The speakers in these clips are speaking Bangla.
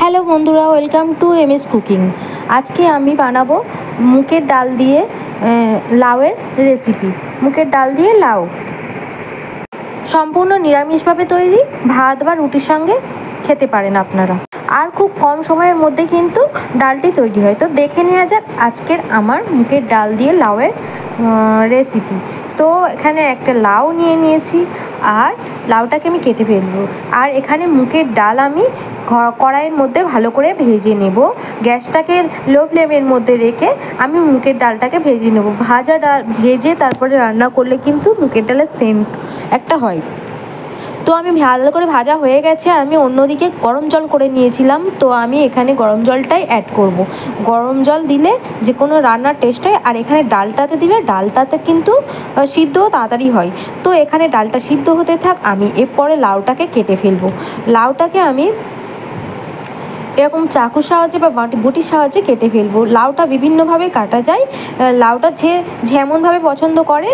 হ্যালো বন্ধুরা, ওয়েলকাম টু এমএস কুকিং। আজকে আমি বানাবো মুগের ডাল দিয়ে লাউয়ের রেসিপি। মুগের ডাল দিয়ে লাউ সম্পূর্ণ নিরামিষভাবে তৈরি, ভাত বা রুটির সঙ্গে খেতে পারেন আপনারা। আর খুব কম সময়ের মধ্যে কিন্তু ডালটি তৈরি হয়। তো দেখে নেওয়া যাক আজকের আমার মুগের ডাল দিয়ে লাউয়ের রেসিপি। তো এখানে একটা লাউ নিয়ে নিয়েছি, আর লাউটাকে আমি কেটে ফেলবো। আর এখানে মুগের ডাল আমি কড়াইয়ের মধ্যে ভালো করে ভেজে নেব। গ্যাসটাকে লো ফ্লেমের মধ্যে রেখে আমি মুগের ডালটাকে ভেজে নেব। ভাজা ডাল ভেজে তারপরে রান্না করলে কিন্তু মুগের ডালের সেন্ট একটা হয়। তো আমি ভালো করে ভাজা হয়ে গেছে, আর আমি অন্যদিকে গরম জল করে নিয়েছিলাম। তো আমি এখানে গরম জলটাই অ্যাড করব। গরম জল দিলে যে কোনো রান্নার টেস্ট হয়, আর এখানে ডালটাতে দিলে ডালটাতে কিন্তু সিদ্ধও তাড়াতাড়ি হয়। তো এখানে ডালটা সিদ্ধ হতে থাক, আমি এরপরে লাউটাকে কেটে ফেলবো। লাউটাকে আমি এরকম চাকুর সাহায্যে বা বটির সাহায্যে কেটে ফেলবো। লাউটা বিভিন্নভাবে কাটা যায়। লাউটা যেমনভাবে পছন্দ করে,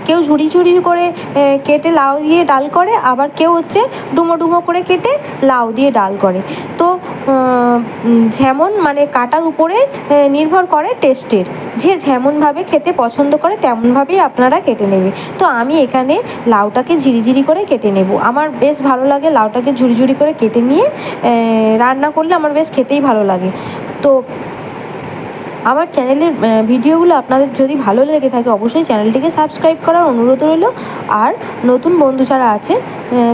কেউ ঝুড়ি ঝুড়ি করে কেটে লাউ দিয়ে ডাল করে, আবার কেউ ডুমো ডুমো করে কেটে লাউ দিয়ে ডাল করে। তো যেমন কাটার উপরে নির্ভর করে টেস্টের, যে যেমনভাবে খেতে পছন্দ করে তেমনভাবেই আপনারা কেটে নেবে। তো আমি এখানে লাউটাকে ঝিরিঝিরি করে কেটে নেব। আমার বেশ ভালো লাগে লাউটাকে ঝুড়ি ঝুড়ি করে কেটে নিয়ে রান্না করলে, আমার বেশ খেতেই ভালো লাগে। তো আমার চ্যানেলের ভিডিওগুলো আপনাদের যদি ভালো লেগে থাকে, অবশ্যই চ্যানেলটিকে সাবস্ক্রাইব করার অনুরোধ রইল। আর নতুন বন্ধু যারা আছে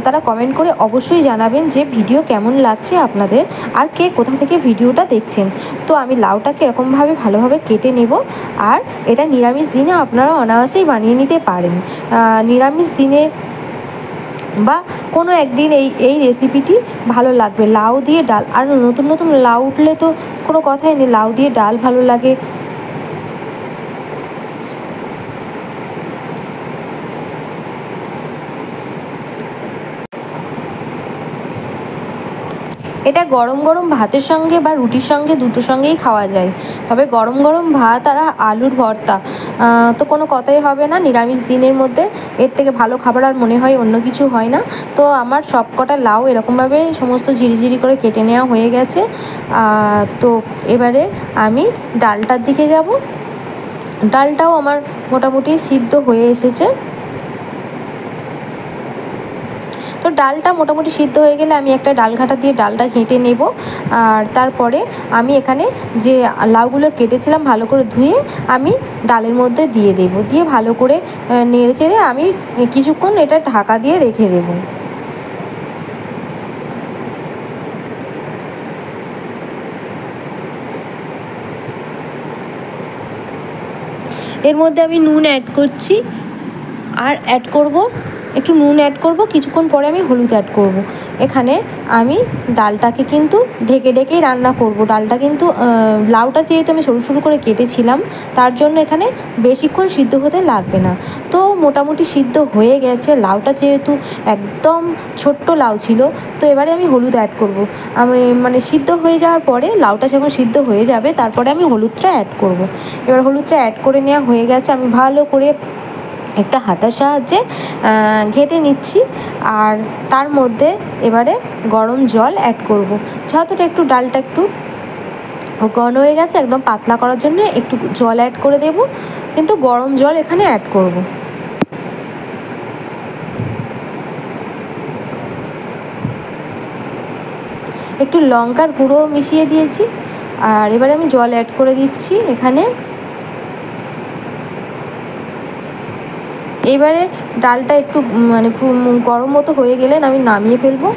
তারা কমেন্ট করে অবশ্যই জানাবেন যে ভিডিও কেমন লাগছে আপনাদের, আর কে কোথা থেকে ভিডিওটা দেখছেন। তো আমি লাউটাকে এরকমভাবে ভালোভাবে কেটে নেব। আর এটা নিরামিষ দিনে আপনারা অনায়াসেই বানিয়ে নিতে পারেন। নিরামিষ দিনে বা কোনো একদিন এই রেসিপিটি ভালো লাগবে। লাউ দিয়ে ডাল, আর নতুন নতুন লাউ উঠলে তো কোনো কথাই নেই, লাউ দিয়ে ডাল ভালো লাগে। এটা গরম গরম ভাতের সঙ্গে বা রুটির সঙ্গে দুটোর সঙ্গেই খাওয়া যায়। তবে গরম গরম ভাত আর আলুর ভর্তা তো কোনো কথাই হবে না। নিরামিষ দিনের মধ্যে এর থেকে ভালো খাবার আর মনে হয় অন্য কিছু হয় না। তো আমার সব কটা লাউ এরকমভাবে সমস্ত ঝিরিঝিরি করে কেটে নেওয়া হয়ে গেছে। তো এবারে আমি ডালটার দিকে যাব। ডালটাও আমার মোটামুটি সিদ্ধ হয়ে এসেছে। তো ডালটা মোটামুটি সিদ্ধ হয়ে গেলে আমি একটা ডাল ঘাঁটা দিয়ে ডালটা ঘেঁটে নেব। আর তারপরে আমি এখানে যে লাউগুলো কেটেছিলাম ভালো করে ধুয়ে আমি ডালের মধ্যে দিয়ে দেব। দিয়ে ভালো করে নেড়ে চেড়ে আমি কিছুক্ষণ এটা ঢাকা দিয়ে রেখে দেব। এর মধ্যে আমি নুন অ্যাড করছি, আর একটু নুন অ্যাড করব। কিছুক্ষণ পরে আমি হলুদ অ্যাড করব। এখানে আমি ডালটাকে কিন্তু ঢেকে ঢেকেই রান্না করব। ডালটা কিন্তু লাউটা যেহেতু আমি সরু সরু করে কেটেছিলাম, তার জন্য এখানে বেশিক্ষণ সিদ্ধ হতে লাগবে না। তো মোটামুটি সিদ্ধ হয়ে গেছে। লাউটা যেহেতু একদম ছোট্ট লাউ ছিল, তো এবারে আমি হলুদ অ্যাড করব। আমি সিদ্ধ হয়ে যাওয়ার পরে, লাউটা যখন সিদ্ধ হয়ে যাবে তারপরে আমি হলুদটা অ্যাড করব। এবার হলুদটা অ্যাড করে নেওয়া হয়ে গেছে। আমি ভালো করে একটা হাতার সাহায্যে ঘেঁটে নিচ্ছি। আর তার মধ্যে এবারে গরম জল অ্যাড করব। যতটা একটু ডালটা একটু ঘন হয়ে গেছে, একদম পাতলা করার জন্য একটু জল অ্যাড করে দেব, কিন্তু গরম জল এখানে অ্যাড করব। একটু লঙ্কার গুঁড়ো মিশিয়ে দিয়েছি। আর এবারে আমি জল অ্যাড করে দিচ্ছি এখানে। এবারে ডালটা একটু গরম মতো হয়ে গেলে আমি নামিয়ে ফেলবো।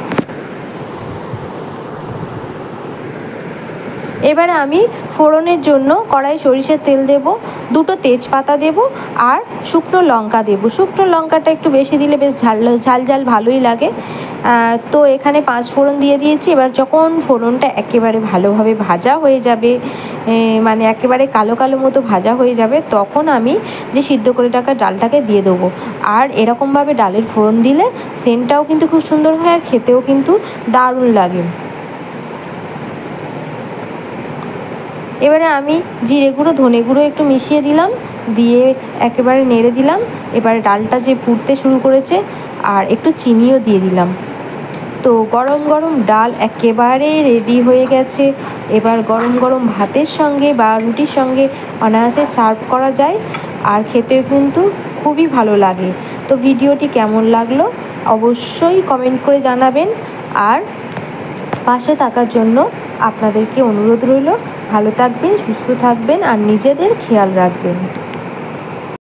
এবারে আমি ফোড়নের জন্য কড়াই সরিষার তেল দেব, দুটো তেজপাতা দেব, আর শুকনো লঙ্কা দেব। শুকনো লঙ্কাটা একটু বেশি দিলে বেশ ঝাল ঝাল ভালোই লাগে। তো এখানে 5 ফোড়ন দিয়ে দিয়েছি। এবার যখন ফোড়নটা একেবারে ভালোভাবে ভাজা হয়ে যাবে, একেবারে কালো কালো মতো ভাজা হয়ে যাবে, তখন আমি যে সিদ্ধ করে রাখা ডালটাকে দিয়ে দেবো। আর এরকমভাবে ডালের ফোড়ন দিলে সেন্টটাও কিন্তু খুব সুন্দর হয়, আর খেতেও কিন্তু দারুণ লাগে। এবারে আমি জিরে গুঁড়ো ধনে গুঁড়ো একটু মিশিয়ে দিলাম, দিয়ে একেবারে নেড়ে দিলাম। এবারে ডালটা যে ফুটতে শুরু করেছে, আর একটু চিনিও দিয়ে দিলাম। তো গরম গরম ডাল একেবারে রেডি হয়ে গেছে। এবার গরম গরম ভাতের সঙ্গে বা রুটির সঙ্গে অনায়াসে সার্ভ করা যায়, আর খেতেও কিন্তু খুবই ভালো লাগে। তো ভিডিওটি কেমন লাগলো অবশ্যই কমেন্ট করে জানাবেন, আর পাশে থাকার জন্য আপনাদেরকে অনুরোধ রইল। ভালো থাকবেন, সুস্থ থাকবেন আর নিজেদের খেয়াল রাখবেন।